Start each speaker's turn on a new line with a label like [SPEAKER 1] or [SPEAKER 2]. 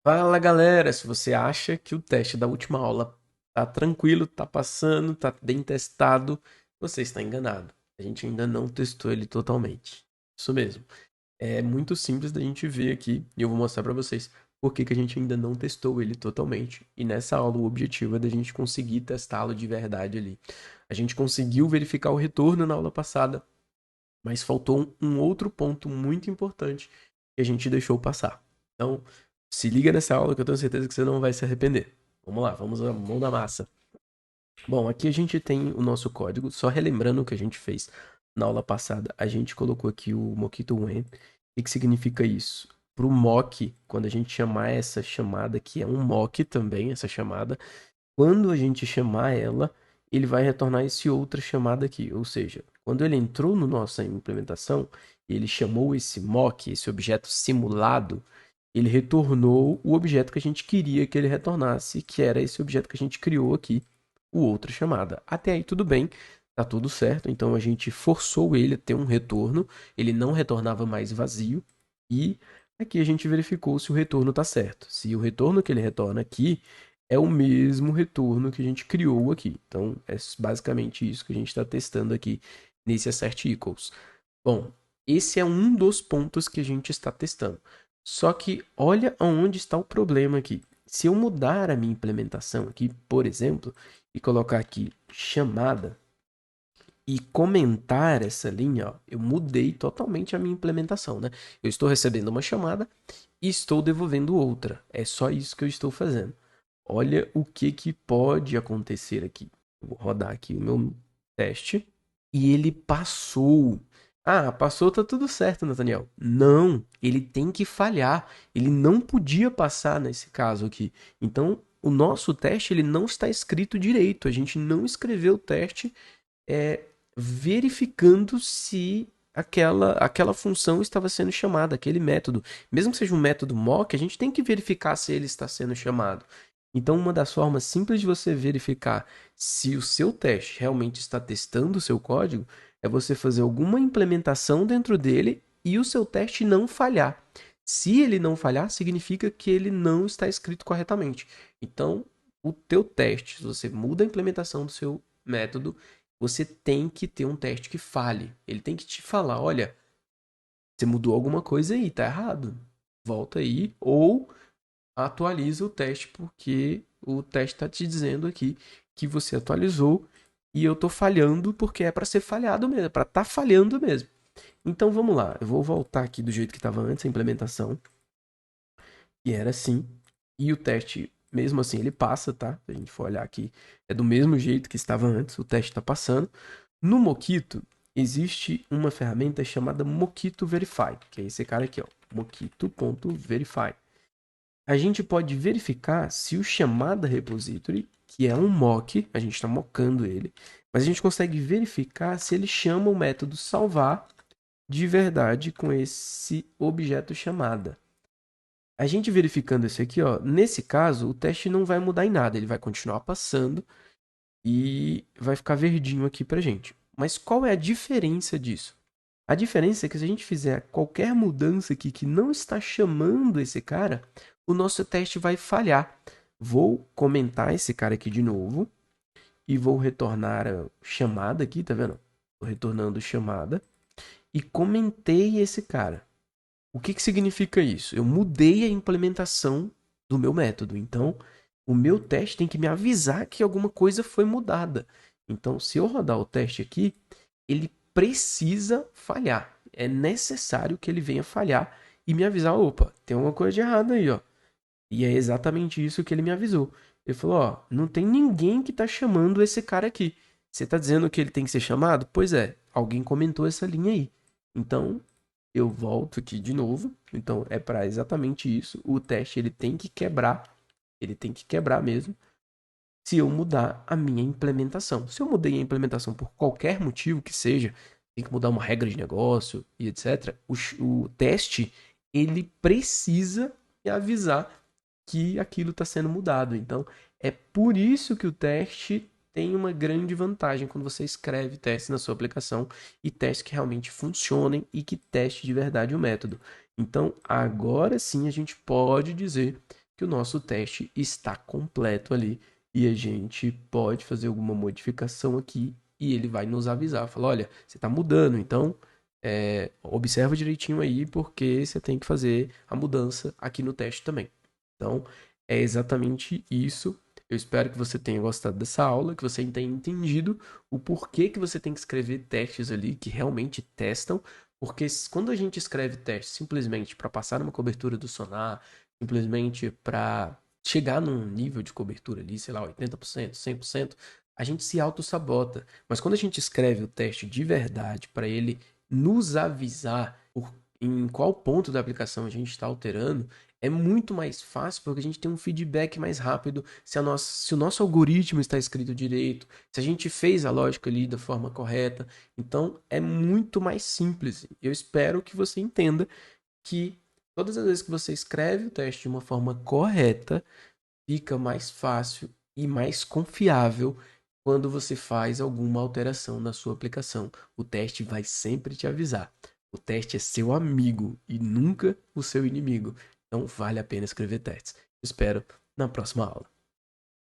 [SPEAKER 1] Fala galera, se você acha que o teste da última aula tá tranquilo, tá passando, tá bem testado, você está enganado. A gente ainda não testou ele totalmente. Isso mesmo. É muito simples da gente ver aqui e eu vou mostrar pra vocês por que que a gente ainda não testou ele totalmente. E nessa aula o objetivo é da gente conseguir testá-lo de verdade ali. A gente conseguiu verificar o retorno na aula passada, mas faltou um outro ponto muito importante que a gente deixou passar. Então, se liga nessa aula que eu tenho certeza que você não vai se arrepender. Vamos lá, vamos à mão da massa. Bom, aqui a gente tem o nosso código, só relembrando o que a gente fez na aula passada, a gente colocou aqui o Mockito when. O que significa isso? Para o mock, quando a gente chamar essa chamada, que é um mock também, essa chamada, quando a gente chamar ela, ele vai retornar esse outra chamada aqui. Ou seja, quando ele entrou na nossa implementação, ele chamou esse mock, esse objeto simulado, ele retornou o objeto que a gente queria que ele retornasse, que era esse objeto que a gente criou aqui, o outra chamada. Até aí tudo bem, tá tudo certo. Então a gente forçou ele a ter um retorno, ele não retornava mais vazio e aqui a gente verificou se o retorno está certo. Se o retorno que ele retorna aqui é o mesmo retorno que a gente criou aqui. Então, é basicamente isso que a gente está testando aqui nesse assert equals. Bom, esse é um dos pontos que a gente está testando. Só que olha aonde está o problema aqui. Se eu mudar a minha implementação aqui, por exemplo, e colocar aqui chamada e comentar essa linha, ó, eu mudei totalmente a minha implementação, né? Eu estou recebendo uma chamada e estou devolvendo outra. É só isso que eu estou fazendo. Olha o que que pode acontecer aqui. Eu vou rodar aqui o meu teste e ele passou. Ah, passou, tá tudo certo, Nathaniel. Não, ele tem que falhar. Ele não podia passar nesse caso aqui. Então, o nosso teste ele não está escrito direito. A gente não escreveu o teste é, verificando se aquela função estava sendo chamada, aquele método. Mesmo que seja um método mock, a gente tem que verificar se ele está sendo chamado. Então, uma das formas simples de você verificar se o seu teste realmente está testando o seu código é você fazer alguma implementação dentro dele e o seu teste não falhar. Se ele não falhar, significa que ele não está escrito corretamente. Então, o teu teste, se você muda a implementação do seu método, você tem que ter um teste que fale. Ele tem que te falar, olha, você mudou alguma coisa aí, tá errado. Volta aí ou atualiza o teste porque o teste está te dizendo aqui que você atualizou e eu tô falhando porque é para ser falhado mesmo, para tá falhando mesmo. Então vamos lá, eu vou voltar aqui do jeito que estava antes a implementação, que era assim, e o teste, mesmo assim, ele passa, tá? Se a gente for olhar aqui, é do mesmo jeito que estava antes, o teste está passando. No Mockito, existe uma ferramenta chamada Mockito Verify, que é esse cara aqui, ó, mockito.verify. A gente pode verificar se o chamada repository, que é um mock, a gente está mockando ele, mas a gente consegue verificar se ele chama o método salvar de verdade com esse objeto chamada. A gente verificando isso aqui, ó, nesse caso, o teste não vai mudar em nada, ele vai continuar passando e vai ficar verdinho aqui pra gente. Mas qual é a diferença disso? A diferença é que se a gente fizer qualquer mudança aqui que não está chamando esse cara, o nosso teste vai falhar. Vou comentar esse cara aqui de novo e vou retornar a chamada aqui, tá vendo? Tô retornando chamada e comentei esse cara. O que que significa isso? Eu mudei a implementação do meu método. Então, o meu teste tem que me avisar que alguma coisa foi mudada. Então, se eu rodar o teste aqui, ele precisa falhar. É necessário que ele venha falhar e me avisar: opa, tem alguma coisa de errado aí, ó. E é exatamente isso que ele me avisou. Ele falou: ó, não tem ninguém que tá chamando esse cara aqui. Você tá dizendo que ele tem que ser chamado? Pois é, alguém comentou essa linha aí. Então, eu volto aqui de novo. Então, é para exatamente isso. O teste ele tem que quebrar. Ele tem que quebrar mesmo. Se eu mudar a minha implementação. Se eu mudei a implementação por qualquer motivo que seja, tem que mudar uma regra de negócio e etc. O teste ele precisa me avisar que aquilo está sendo mudado. Então, é por isso que o teste tem uma grande vantagem quando você escreve teste na sua aplicação e testes que realmente funcionem e que teste de verdade o método. Então, agora sim a gente pode dizer que o nosso teste está completo ali e a gente pode fazer alguma modificação aqui e ele vai nos avisar, falar, olha, você está mudando, então observa direitinho aí porque você tem que fazer a mudança aqui no teste também. Então, é exatamente isso. Eu espero que você tenha gostado dessa aula, que você tenha entendido o porquê que você tem que escrever testes ali que realmente testam, porque quando a gente escreve testes simplesmente para passar uma cobertura do sonar, simplesmente para chegar num nível de cobertura ali, sei lá, 80%, 100%, a gente se auto-sabota. Mas quando a gente escreve o teste de verdade para ele nos avisar em qual ponto da aplicação a gente está alterando, é muito mais fácil porque a gente tem um feedback mais rápido se o nosso algoritmo está escrito direito, se a gente fez a lógica ali da forma correta. Então é muito mais simples. Eu espero que você entenda que todas as vezes que você escreve o teste de uma forma correta, fica mais fácil e mais confiável quando você faz alguma alteração na sua aplicação. O teste vai sempre te avisar. O teste é seu amigo e nunca o seu inimigo. Então vale a pena escrever testes. Espero na próxima aula.